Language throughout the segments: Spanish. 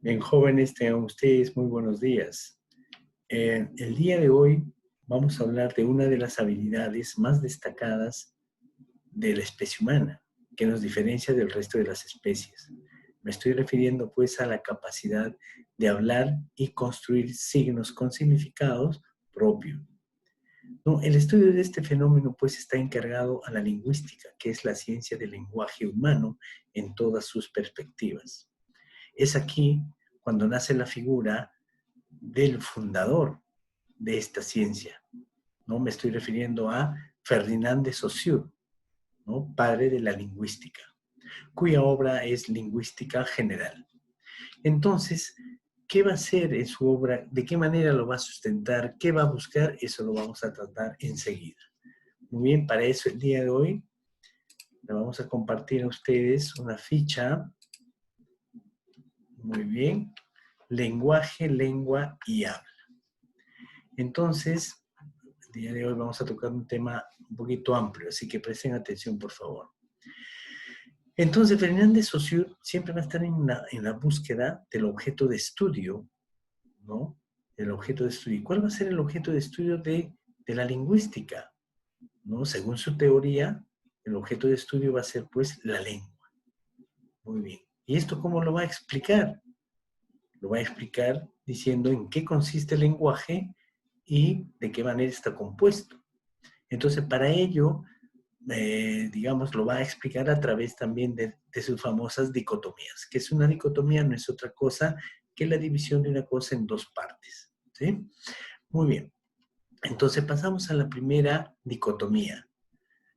Bien, jóvenes, tengan ustedes muy buenos días. El día de hoy vamos a hablar de una de las habilidades más destacadas de la especie humana, que nos diferencia del resto de las especies. Me estoy refiriendo pues a la capacidad de hablar y construir signos con significados propios. No, el estudio de este fenómeno pues está encargado a la lingüística, que es la ciencia del lenguaje humano en todas sus perspectivas. Es aquí cuando nace la figura del fundador de esta ciencia, ¿no? Me estoy refiriendo a Ferdinand de Saussure, ¿no? Padre de la lingüística, cuya obra es Lingüística General. Entonces, ¿qué va a hacer en su obra? ¿De qué manera lo va a sustentar? ¿Qué va a buscar? Eso lo vamos a tratar enseguida. Muy bien, para eso el día de hoy le vamos a compartir a ustedes una ficha. Muy bien. Lenguaje, lengua y habla. Entonces, el día de hoy vamos a tocar un tema un poquito amplio, así que presten atención, por favor. Entonces, Ferdinand de Saussure siempre va a estar en la búsqueda del objeto de estudio, ¿no? El objeto de estudio. ¿Cuál va a ser el objeto de estudio de la lingüística? ¿No? Según su teoría, el objeto de estudio va a ser, pues, la lengua. Muy bien. ¿Y esto cómo lo va a explicar? Lo va a explicar diciendo en qué consiste el lenguaje y de qué manera está compuesto. Entonces, para ello, digamos, lo va a explicar a través también de sus famosas dicotomías, que es una dicotomía, no es otra cosa que la división de una cosa en dos partes, ¿sí? Muy bien. Entonces, pasamos a la primera dicotomía,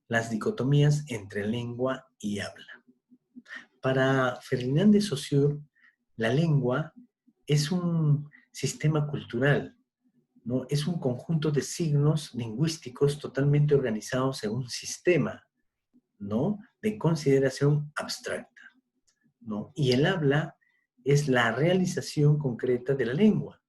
las dicotomías entre lengua y habla. Para Ferdinand de Saussure, la lengua es un sistema cultural, ¿no? Es un conjunto de signos lingüísticos totalmente organizados en un sistema, ¿no? De consideración abstracta, ¿no? Y el habla es la realización concreta de la lengua.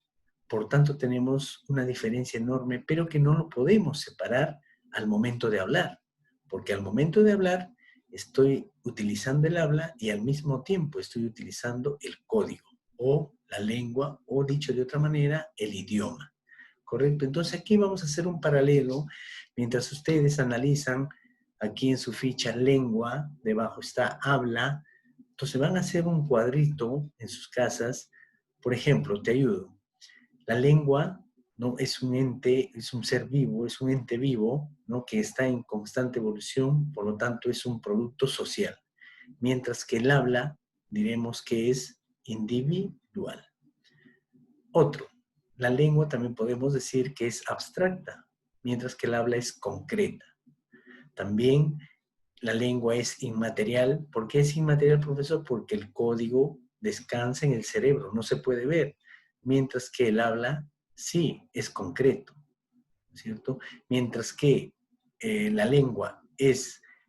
Por tanto, tenemos una diferencia enorme, pero que no lo podemos separar al momento de hablar, porque al momento de hablar estoy utilizando el habla y al mismo tiempo estoy utilizando el código o la lengua o, dicho de otra manera, el idioma. ¿Correcto? Entonces aquí vamos a hacer un paralelo mientras ustedes analizan aquí en su ficha lengua, debajo está habla. Entonces van a hacer un cuadrito en sus casas. Por ejemplo, te ayudo. La lengua, ¿no? Es un ente, es un ser vivo, es un ente vivo, ¿no? Que está en constante evolución, por lo tanto es un producto social. Mientras que el habla, diremos que es individual. Otro, la lengua también podemos decir que es abstracta, mientras que el habla es concreta. También la lengua es inmaterial. ¿Por qué es inmaterial, profesor? Porque el código descansa en el cerebro, no se puede ver, mientras que el habla sí es concreto, ¿cierto? Mientras que la lengua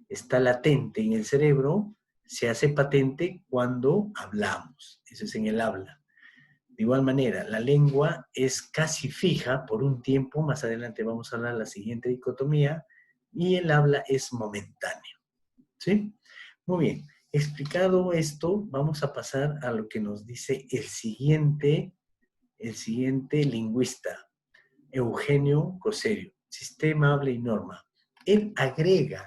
está latente en el cerebro, se hace patente cuando hablamos, eso es en el habla. De igual manera, la lengua es casi fija por un tiempo, más adelante vamos a hablar de la siguiente dicotomía, y el habla es momentáneo, ¿sí? Muy bien, explicado esto, vamos a pasar a lo que nos dice el siguiente lingüista, Eugenio Coserio, sistema, habla y norma. Él agrega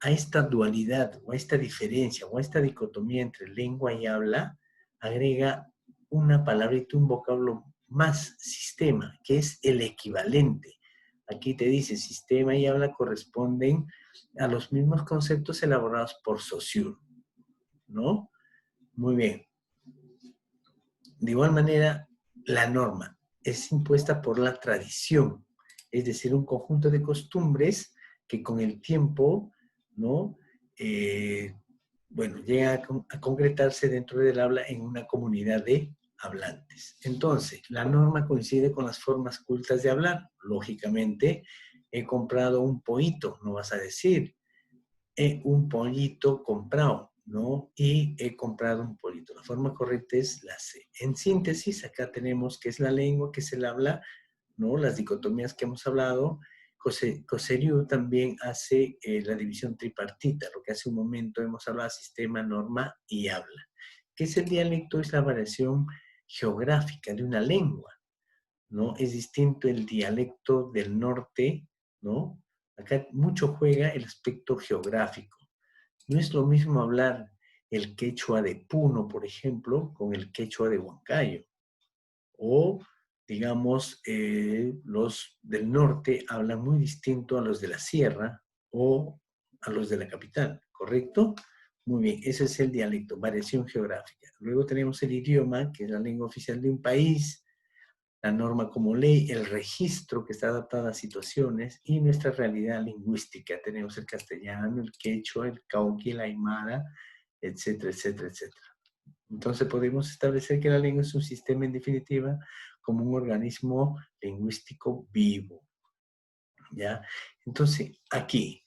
a esta dualidad o a esta diferencia o a esta dicotomía entre lengua y habla, agrega una palabrita, un vocablo más, sistema, que es el equivalente. Aquí te dice sistema y habla corresponden a los mismos conceptos elaborados por Saussure, ¿no? Muy bien. De igual manera, la norma es impuesta por la tradición, es decir, un conjunto de costumbres que con el tiempo, ¿no? Bueno, llega a concretarse dentro del habla en una comunidad de hablantes. Entonces, la norma coincide con las formas cultas de hablar. Lógicamente, he comprado un pollito, no vas a decir, un pollito comprado, ¿no? Y he comprado un pollito. La forma correcta es la C. En síntesis, acá tenemos que es la lengua, que es el habla, ¿no? Las dicotomías que hemos hablado. Coserio también hace la división tripartita, lo que hace un momento hemos hablado de sistema, norma y habla. ¿Qué es el dialecto? Es la variación geográfica de una lengua, ¿no? Es distinto el dialecto del norte, ¿no? Acá mucho juega el aspecto geográfico. No es lo mismo hablar el quechua de Puno, por ejemplo, con el quechua de Huancayo. O, digamos, los del norte hablan muy distinto a los de la sierra o a los de la capital, ¿correcto? Muy bien, ese es el dialecto, variación geográfica. Luego tenemos el idioma, que es la lengua oficial de un país, la norma como ley, el registro que está adaptado a situaciones y nuestra realidad lingüística. Tenemos el castellano, el quechua, el cauqui, el aymara, etcétera, etcétera, etcétera. Entonces podemos establecer que la lengua es un sistema, en definitiva, como un organismo lingüístico vivo, ¿ya? Entonces, aquí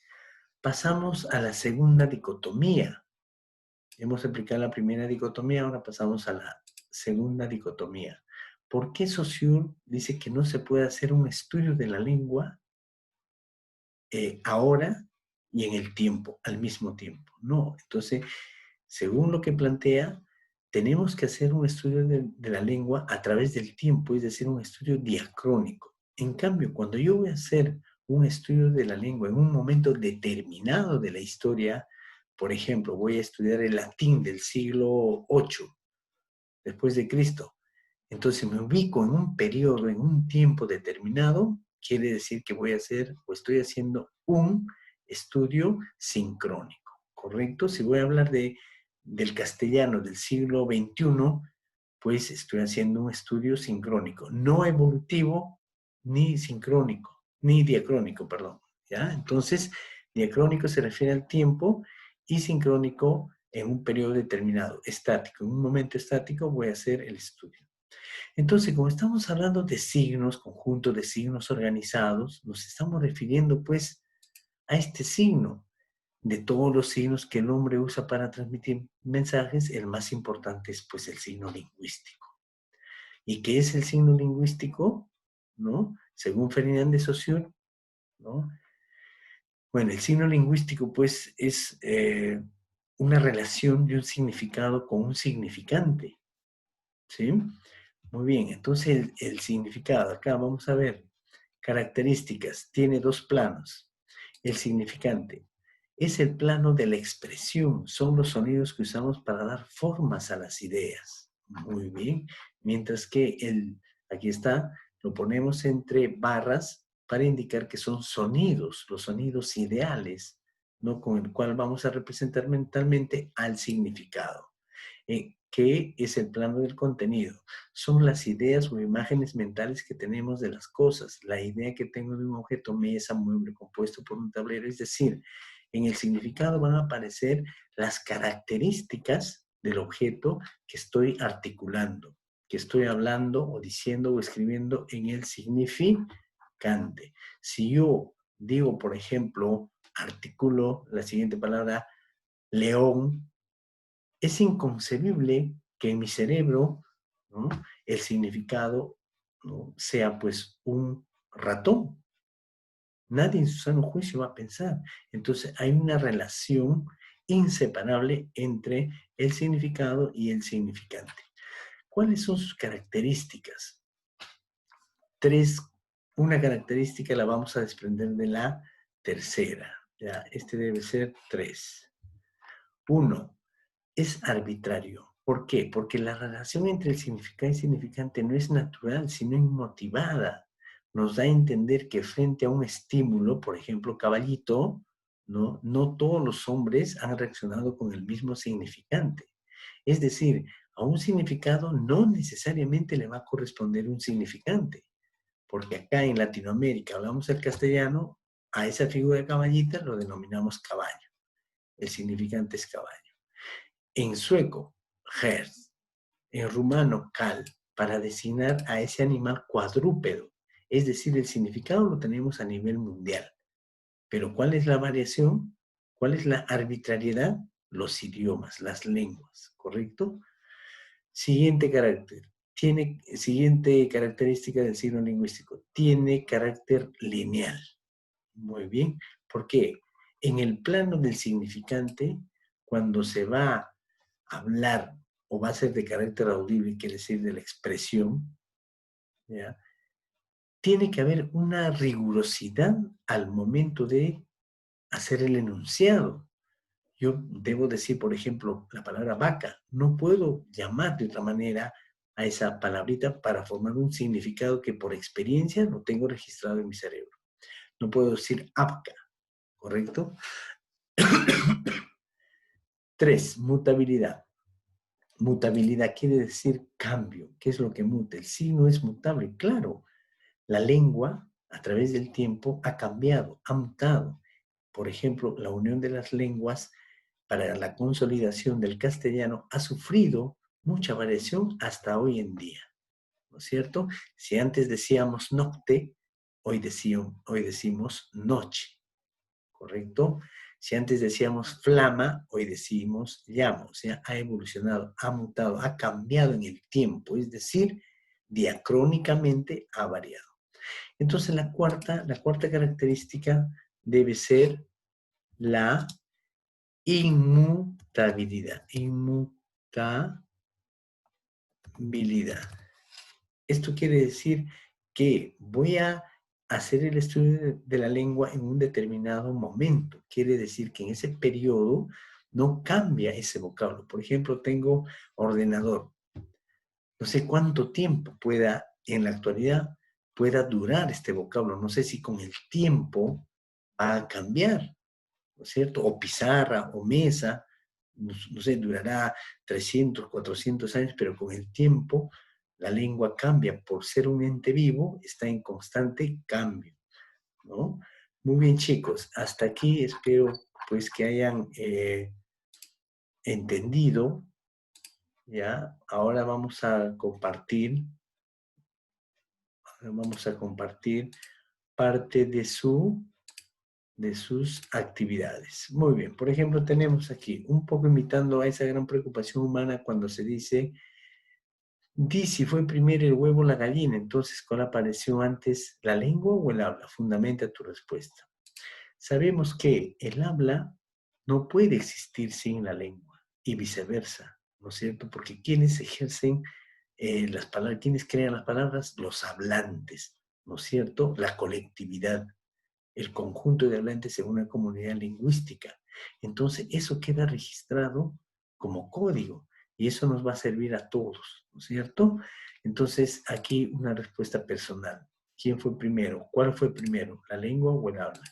pasamos a la segunda dicotomía. Hemos explicado la primera dicotomía, ahora pasamos a la segunda dicotomía. ¿Por qué Saussure dice que no se puede hacer un estudio de la lengua ahora y en el tiempo, al mismo tiempo? No, entonces, según lo que plantea, tenemos que hacer un estudio de la lengua a través del tiempo, es decir, un estudio diacrónico. En cambio, cuando yo voy a hacer un estudio de la lengua en un momento determinado de la historia, por ejemplo, voy a estudiar el latín del siglo VIII después de Cristo, entonces me ubico en un periodo, en un tiempo determinado, quiere decir que voy a hacer o estoy haciendo un estudio sincrónico, ¿correcto? Si voy a hablar del castellano del siglo XXI, pues estoy haciendo un estudio sincrónico, no evolutivo ni sincrónico, ni diacrónico, perdón, ¿ya? Entonces, diacrónico se refiere al tiempo y sincrónico en un periodo determinado, estático. En un momento estático voy a hacer el estudio. Entonces, como estamos hablando de signos, conjunto de signos organizados, nos estamos refiriendo pues a este signo. De todos los signos que el hombre usa para transmitir mensajes, el más importante es pues el signo lingüístico. ¿Y qué es el signo lingüístico? ¿No? Según Ferdinand de Saussure, ¿no? Bueno, el signo lingüístico pues es una relación de un significado con un significante, ¿sí? Muy bien, entonces el significado, acá vamos a ver, características, tiene dos planos. El significante es el plano de la expresión, son los sonidos que usamos para dar formas a las ideas. Muy bien, mientras que aquí está, lo ponemos entre barras para indicar que son sonidos, los sonidos ideales, ¿no? Con el cual vamos a representar mentalmente al significado. ¿Qué es el plano del contenido? Son las ideas o imágenes mentales que tenemos de las cosas. La idea que tengo de un objeto, mesa, mueble compuesto por un tablero. Es decir, en el significado van a aparecer las características del objeto que estoy articulando, que estoy hablando o diciendo o escribiendo en el significante. Si yo digo, por ejemplo, articulo la siguiente palabra, león, es inconcebible que en mi cerebro, ¿no?, el significado, ¿no?, sea pues un ratón. Nadie en su sano juicio va a pensar. Entonces hay una relación inseparable entre el significado y el significante. ¿Cuáles son sus características? Una característica la vamos a desprender de la tercera. Ya, este debe ser 3. 1. Es arbitrario. ¿Por qué? Porque la relación entre el significado y significante no es natural, sino inmotivada. Nos da a entender que frente a un estímulo, por ejemplo, caballito, no todos los hombres han reaccionado con el mismo significante. Es decir, a un significado no necesariamente le va a corresponder un significante, porque acá en Latinoamérica hablamos el castellano, a esa figura de caballita lo denominamos caballo. El significante es caballo. En sueco, hers. En rumano, cal, para designar a ese animal cuadrúpedo. Es decir, el significado lo tenemos a nivel mundial. Pero ¿cuál es la variación? ¿Cuál es la arbitrariedad? Los idiomas, las lenguas, ¿correcto? Siguiente carácter. Siguiente característica del signo lingüístico. Tiene carácter lineal. Muy bien. ¿Por qué? En el plano del significante, cuando se va a hablar o va a ser de carácter audible, quiere decir de la expresión, ¿ya? Tiene que haber una rigurosidad al momento de hacer el enunciado. Yo debo decir, por ejemplo, la palabra vaca. No puedo llamar de otra manera a esa palabrita para formar un significado que por experiencia lo tengo registrado en mi cerebro. No puedo decir apca, ¿correcto? 3, mutabilidad. Mutabilidad quiere decir cambio. ¿Qué es lo que muta? El signo es mutable. Claro, la lengua a través del tiempo ha cambiado, ha mutado. Por ejemplo, la unión de las lenguas para la consolidación del castellano ha sufrido mucha variación hasta hoy en día, ¿no es cierto? Si antes decíamos nocte, hoy decimos noche, ¿correcto? Si antes decíamos flama, hoy decimos llama. O sea, ha evolucionado, ha mutado, ha cambiado en el tiempo, es decir, diacrónicamente ha variado. Entonces, la cuarta característica debe ser la inmutabilidad. Inmutabilidad. Esto quiere decir que voy a hacer el estudio de la lengua en un determinado momento. Quiere decir que en ese periodo no cambia ese vocablo. Por ejemplo, tengo ordenador. No sé cuánto tiempo en la actualidad, pueda durar este vocablo. No sé si con el tiempo va a cambiar, ¿no es cierto? O pizarra o mesa, no sé, durará 300, 400 años, pero con el tiempo la lengua cambia. Por ser un ente vivo, está en constante cambio, ¿no? Muy bien, chicos, hasta aquí espero pues que hayan entendido, ¿ya? Ahora vamos a compartir parte de sus actividades. Muy bien, por ejemplo, tenemos aquí, un poco imitando a esa gran preocupación humana cuando se dice, di si fue primero el huevo o la gallina, entonces, ¿cuál apareció antes, la lengua o el habla? Fundamenta tu respuesta. Sabemos que el habla no puede existir sin la lengua y viceversa, ¿no es cierto? Porque quienes ejercen las palabras, quienes crean las palabras, los hablantes, ¿no es cierto? La colectividad, el conjunto de hablantes en una comunidad lingüística. Entonces, eso queda registrado como código y eso nos va a servir a todos, ¿no es cierto? Entonces, aquí una respuesta personal. ¿Quién fue primero? ¿Cuál fue primero? ¿La lengua o el habla?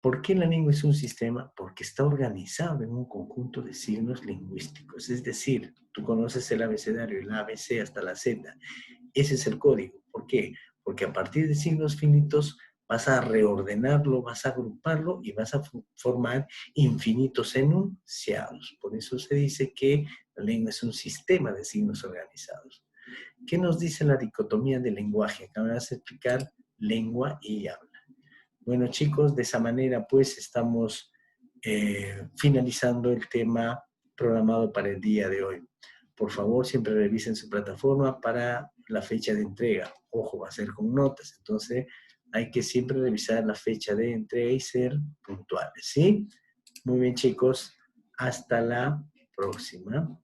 ¿Por qué la lengua es un sistema? Porque está organizado en un conjunto de signos lingüísticos. Es decir, tú conoces el abecedario, el A, B, C hasta la Z. Ese es el código. ¿Por qué? Porque a partir de signos finitos vas a reordenarlo, vas a agruparlo y vas a formar infinitos enunciados. Por eso se dice que la lengua es un sistema de signos organizados. ¿Qué nos dice la dicotomía del lenguaje? Acabas de explicar lengua y habla. Bueno, chicos, de esa manera pues estamos finalizando el tema programado para el día de hoy. Por favor, siempre revisen su plataforma para la fecha de entrega. Ojo, va a ser con notas, entonces hay que siempre revisar la fecha de entrega y ser puntuales, ¿sí? Muy bien, chicos, hasta la próxima.